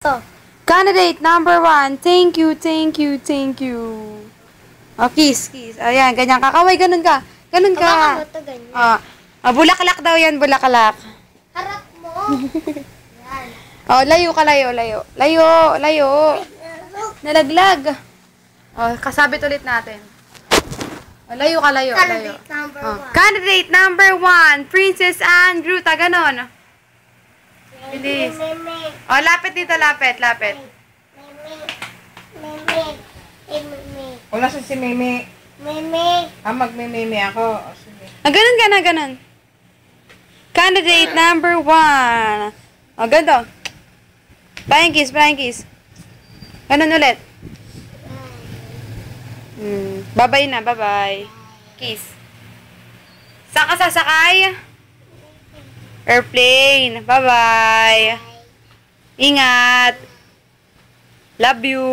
To. Candidate number 1. Thank you, thank you, thank you. Oh, kiss, kiss. Ayan, ganyan ka. Kaway, ganun ka. Ganun ka. Hawakan mo to ganyan. Bulaklak daw yan, bulaklak. Harap mo. Yan. Oh, layo ka, layo, layo. Layo, layo. Nalaglag. Oh, kasabit ulit natin. Oh, layo ka, layo, layo. Candidate number Oh. 1. Candidate number 1, Princess Anne Gruta, ganon. Bilis. Meme. Oh, lapit dito, lapit, lapit. Meme. Meme. Meme. Wala si Mimi. Meme. Magmimimi ako. O, sige. Ganon ka na, ganon. Candidate number 1. Oh, ganito. Flying kiss, flying kiss. Ganon ulit. Bye-bye na, bye-bye. Kiss. Saan ka sasakay? Airplane. Bye-bye. Ingat. Love you.